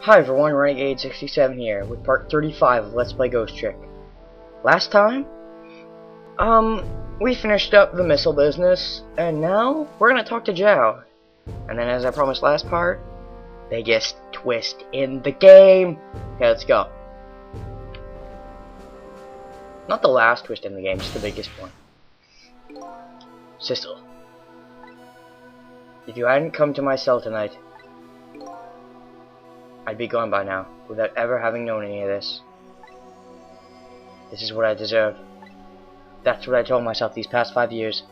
Hi everyone, Renegade67 here, with part 35 of Let's Play Ghost Trick. Last time, we finished up the missile business, and now we're gonna talk to Zhao. And then as I promised last part, biggest twist in the game! Okay, let's go. Not the last twist in the game, just the biggest one. Sissel, if you hadn't come to my cell tonight, I'd be gone by now, without ever having known any of this. This is what I deserve. That's what I told myself these past 5 years.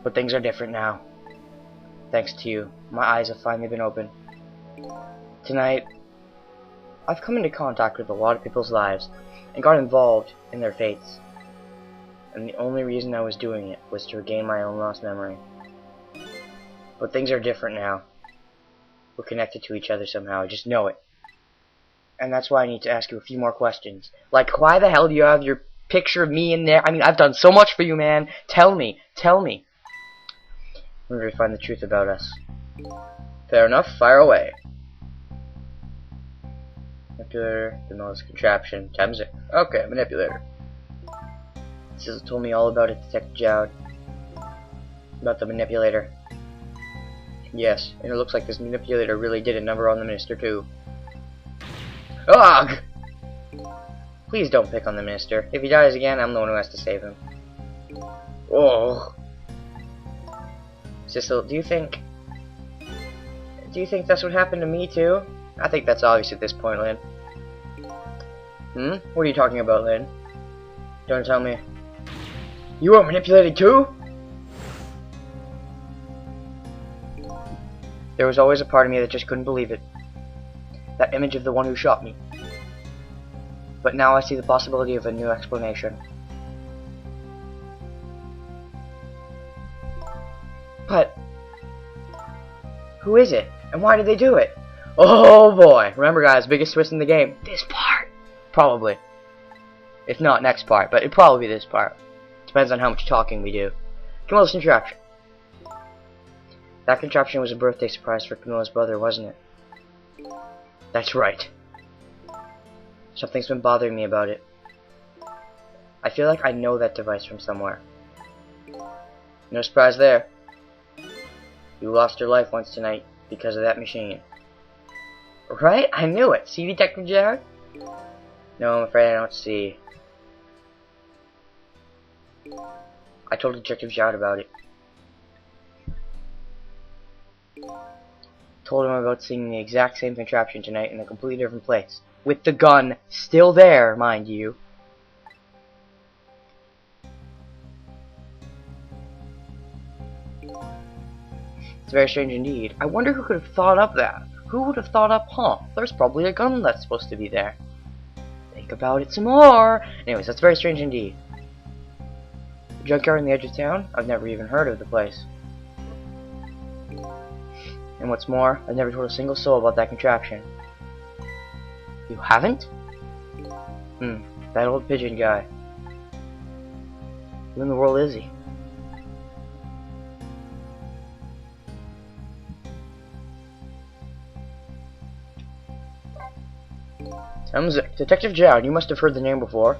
But things are different now. Thanks to you, my eyes have finally been opened. Tonight, I've come into contact with a lot of people's lives, and got involved in their fates. And the only reason I was doing it was to regain my own lost memory. But things are different now. We're connected to each other somehow, I just know it. And that's why I need to ask you a few more questions. Like, why the hell do you have your picture of me in there? I mean, I've done so much for you, man. Tell me. In order to find the truth about us. Fair enough, fire away. Manipulator, the nose contraption, Temzik. Okay, manipulator. Sizzle told me all about it, Detective Zhao. About the manipulator. Yes, and it looks like this manipulator really did a number on the minister too. Ugh! Please don't pick on the minister. If he dies again, I'm the one who has to save him. Oh. Sissel, do you think that's what happened to me too? I think that's obvious at this point, Lynn. What are you talking about, Lynn? Don't tell me. You were manipulated too? There was always a part of me that just couldn't believe it. That image of the one who shot me. But now I see the possibility of a new explanation. But who is it? And why did they do it? Oh boy! Remember guys, biggest twist in the game. This part! Probably. If not next part, but it'd probably be this part. Depends on how much talking we do. Camilla's contraption. That contraption was a birthday surprise for Camilla's brother, wasn't it? That's right. Something's been bothering me about it. I feel like I know that device from somewhere. No surprise there. You lost your life once tonight because of that machine. Right? I knew it. See, Detective Zhao? No, I'm afraid I don't see. I told Detective Zhao about it. Told him about seeing the exact same contraption tonight in a completely different place. With the gun still there, mind you. It's very strange indeed. I wonder who could have thought up that. Who would have thought up, there's probably a gun that's supposed to be there. Think about it some more. Anyways, that's very strange indeed. The junkyard on the edge of town? I've never even heard of the place. And what's more, I've never told a single soul about that contraption. You haven't? That old pigeon guy. Who in the world is he? Temzik. Detective Zhao, you must have heard the name before.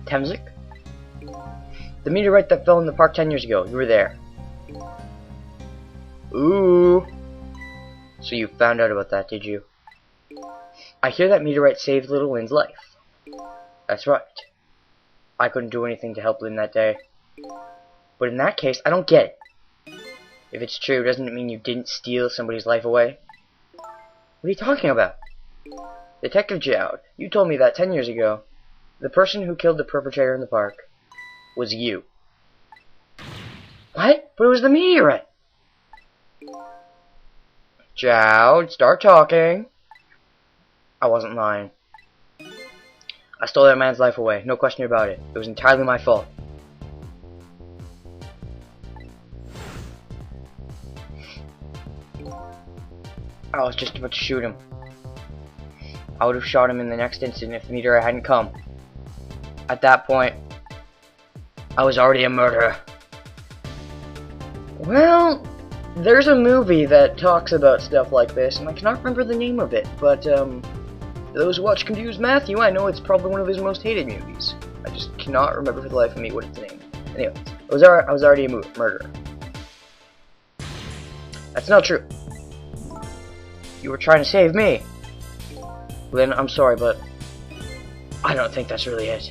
Temzik? The meteorite that fell in the park 10 years ago. You were there. Ooh. So you found out about that, did you? I hear that meteorite saved little Lynn's life. That's right. I couldn't do anything to help Lynn that day. But in that case, I don't get it. If it's true, doesn't it mean you didn't steal somebody's life away? What are you talking about? Detective Zhao, you told me that 10 years ago, the person who killed the perpetrator in the park was you. What? But it was the meteorite! Zhao, start talking. I wasn't lying. I stole that man's life away, no question about it. It was entirely my fault. I was just about to shoot him. I would have shot him in the next instant if the meteorite hadn't come. At that point, I was already a murderer. Well, There's a movie that talks about stuff like this, and I cannot remember the name of it, but, those who watch Confused Matthew, I know it's probably one of his most hated movies. I just cannot remember for the life of me what its name. Anyway, I was already a murderer. That's not true. You were trying to save me. Lynn, I'm sorry, but I don't think that's really it.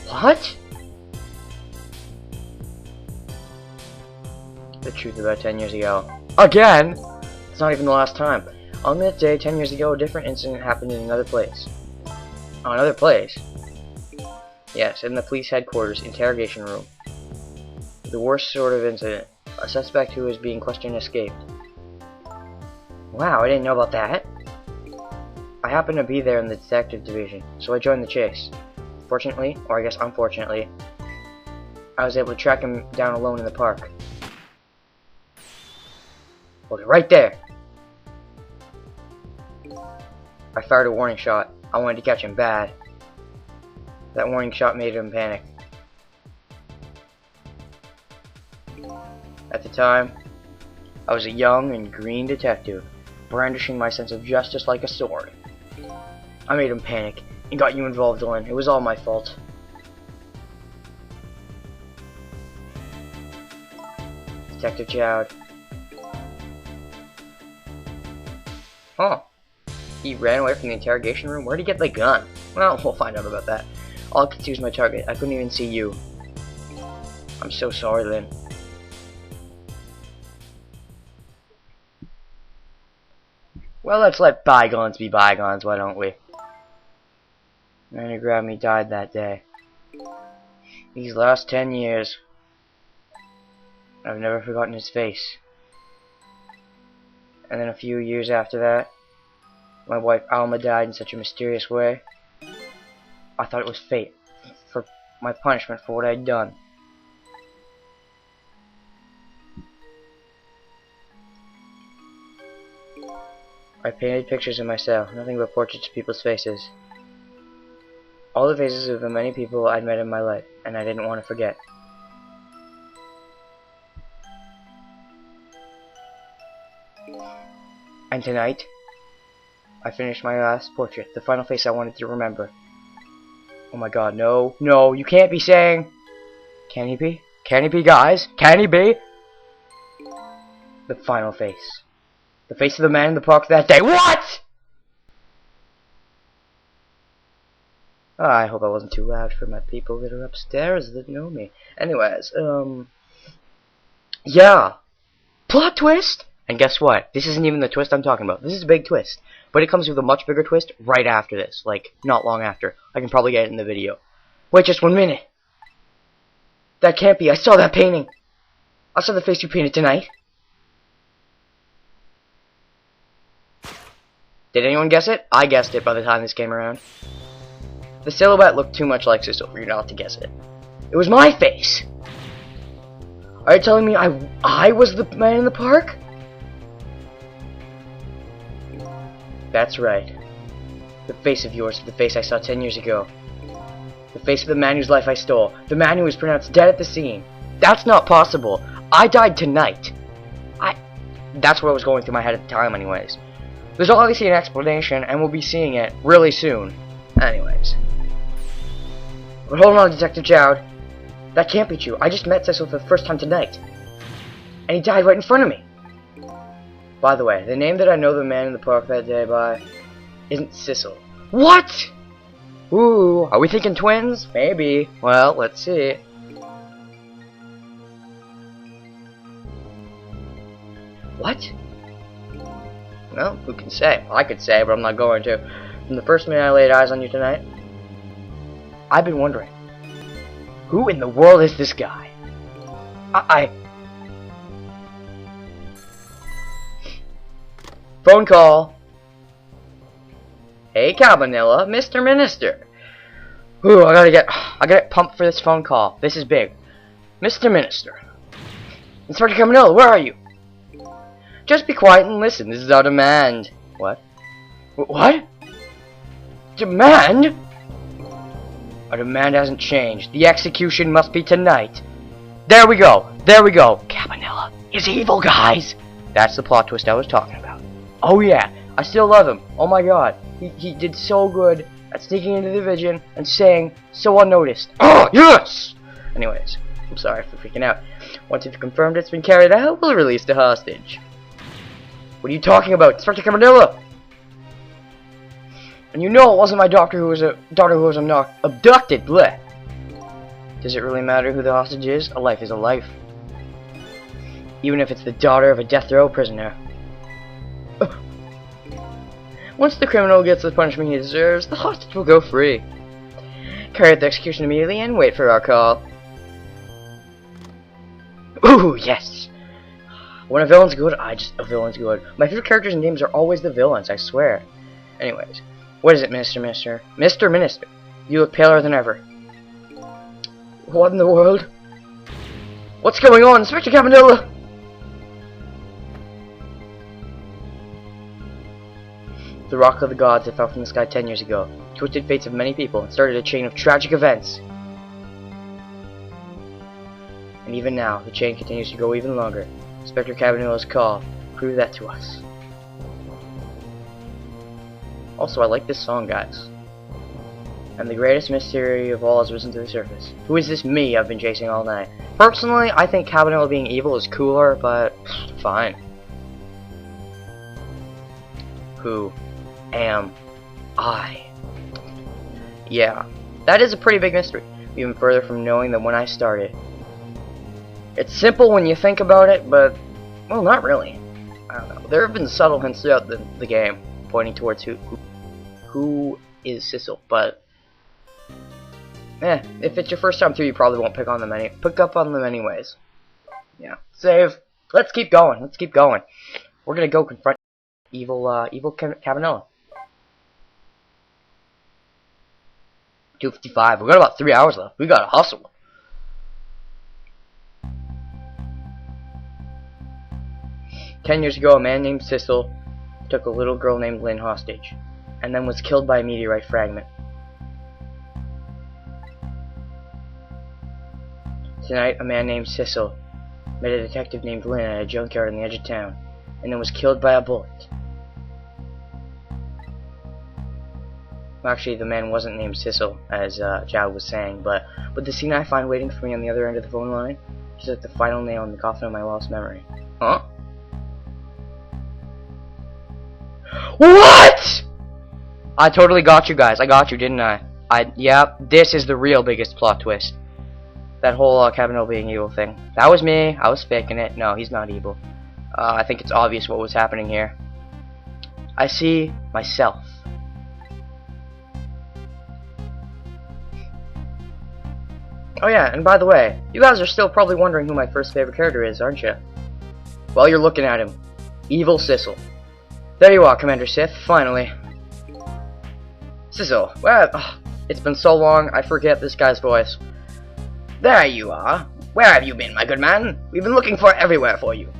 What? The truth about 10 years ago. Again? It's not even the last time. On that day, 10 years ago, a different incident happened in another place. Oh, another place? Yes, in the police headquarters interrogation room. The worst sort of incident. A suspect who was being questioned escaped. Wow, I didn't know about that. I happened to be there in the detective division, so I joined the chase. Fortunately, or I guess unfortunately, I was able to track him down alone in the park. Hold it right there! I fired a warning shot. I wanted to catch him bad. That warning shot made him panic. At the time, I was a young and green detective, brandishing my sense of justice like a sword. I made him panic and got you involved, Lynn. It was all my fault. Detective Chowd. Huh. He ran away from the interrogation room? Where'd he get the gun? Well, we'll find out about that. All I could see was my target. I couldn't even see you. I'm so sorry, Lynn. Well, let's let bygones be bygones, why don't we? The man who grabbed me died that day. These last 10 years, I've never forgotten his face. And then a few years after that, my wife Alma died in such a mysterious way. I thought it was fate, for my punishment for what I'd done. I painted pictures in my cell, nothing but portraits of people's faces. All the faces of the many people I'd met in my life, and I didn't want to forget. And tonight, I finished my last portrait, the final face I wanted to remember. Oh my god, no, no, you can't be saying... Can he be? Can he be, guys? Can he be? The final face. The face of the man in the park that day. What?! I hope I wasn't too loud for my people that are upstairs that know me. Anyways, yeah. Plot twist! And guess what? This isn't even the twist I'm talking about. This is a big twist. But it comes with a much bigger twist right after this. Like, not long after. I can probably get it in the video. Wait just 1 minute. That can't be. I saw that painting. I saw the face you painted tonight. Did anyone guess it? I guessed it by the time this came around. The silhouette looked too much like Sissel for you not to guess it. It was my face! Are you telling me I was the man in the park? That's right. The face of yours is the face I saw 10 years ago. The face of the man whose life I stole. The man who was pronounced dead at the scene. That's not possible. I died tonight. That's what was going through my head at the time anyways. There's obviously an explanation, and we'll be seeing it really soon. Anyways. But hold on, Detective Chowd. That can't be true. I just met Sissel for the first time tonight. And he died right in front of me. By the way, the name that I know the man in the park that day by isn't Sissel. What?! Ooh, are we thinking twins? Maybe. Well, let's see. What? Well, who can say? I could say, but I'm not going to. From the first minute I laid eyes on you tonight, I've been wondering, who in the world is this guy? Phone call. Hey, Cabanilla, Mr. Minister. Ooh, I gotta get pumped for this phone call. This is big. Mr. Minister. Inspector Cabanilla, where are you? Just be quiet and listen. This is our demand. What? What? Demand? Our demand hasn't changed. The execution must be tonight. There we go. There we go. Cabanilla. is evil, guys! That's the plot twist I was talking about. Oh yeah, I still love him. Oh my god. He did so good at sneaking into the vision and staying so unnoticed. Oh, yes! Anyways, I'm sorry for freaking out. Once it's confirmed it's been carried out, we'll release the hostage. What are you talking about? Inspector Cabanilla! And you know it wasn't my daughter who was abducted, bleh. Does it really matter who the hostage is? A life is a life. Even if it's the daughter of a death row prisoner. Once the criminal gets the punishment he deserves, the hostage will go free. Carry out the execution immediately and wait for our call. Ooh, yes! When a villain's good, a villain's good. My favorite characters in games are always the villains, I swear. Anyways, what is it, Mr. Minister? You look paler than ever. What in the world? What's going on, Inspector Cabanilla? The rock of the gods that fell from the sky 10 years ago twisted fates of many people and started a chain of tragic events. And even now, the chain continues to go even longer. Inspector Cabanilla's call proved that to us. Also, I like this song, guys. And the greatest mystery of all has risen to the surface. Who is this me I've been chasing all night? Personally, I think Cabanilla being evil is cooler, but fine. Who am I? Yeah, that is a pretty big mystery, even further from knowing than when I started. It's simple when you think about it, but, well, not really. I don't know. There have been subtle hints throughout the game pointing towards who is Sissel, but if it's your first time through, you probably won't pick up on them anyways. Yeah. Save. Let's keep going. We're gonna go confront evil Cabanilla. 2:55. We got about 3 hours left. We gotta hustle. 10 years ago, a man named Sissel took a little girl named Lynn hostage, and then was killed by a meteorite fragment. Tonight, a man named Sissel met a detective named Lynn at a junkyard on the edge of town, and then was killed by a bullet. Well, actually, the man wasn't named Sissel, as Jao was saying, but the scene I find waiting for me on the other end of the phone line is like the final nail in the coffin of my lost memory. Huh? What? I totally got you guys. I got you, didn't I? Yeah, this is the real biggest plot twist. That whole Cabanilla being evil thing. That was me. I was faking it. No, he's not evil. I think it's obvious what was happening here. I see myself. Oh yeah, and by the way, you guys are still probably wondering who my first favorite character is, aren't you? Well, you're looking at him. Evil Sissel. There you are, Commander Sith, finally. Sissel, well, it's been so long, I forget this guy's voice. There you are. Where have you been, my good man? We've been looking for everywhere for you.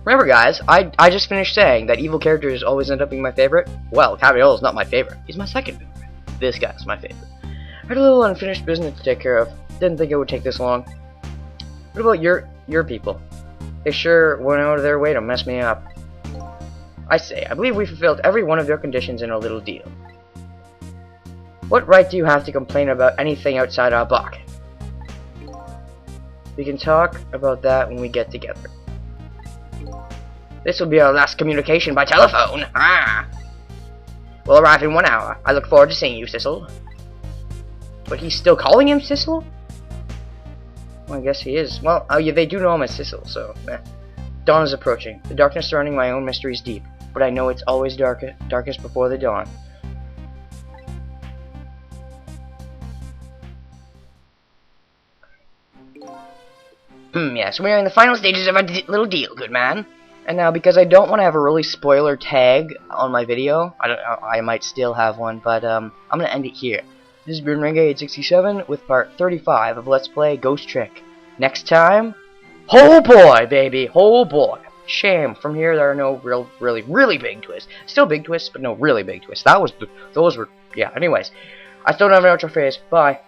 Remember, guys, I just finished saying that evil characters always end up being my favorite. Well, Cabanilla's not my favorite. He's my second favorite. This guy's my favorite. I had a little unfinished business to take care of. Didn't think it would take this long. What about your people? They sure went out of their way to mess me up. I say, I believe we fulfilled every one of their conditions in our little deal. What right do you have to complain about anything outside our bargain? We can talk about that when we get together. This will be our last communication by telephone. Ah! We'll arrive in 1 hour. I look forward to seeing you, Sissel. But he's still calling him Sissel? Well, I guess he is. Well, oh yeah, they do know him as Sissel, so Dawn is approaching. The darkness surrounding my own mystery is deep, but I know it's always darkest before the dawn. Yes, we are in the final stages of our little deal, good man. And now, because I don't want to have a really spoiler tag on my video, I might still have one, but I'm gonna end it here. This has been Renegade867 with part 35 of Let's Play Ghost Trick. Next time, oh boy, baby, oh boy. Shame. From here, there are no really big twists. Still big twists, but no really big twists. Those were, yeah. Anyways, I still don't have an outro phrase. Bye.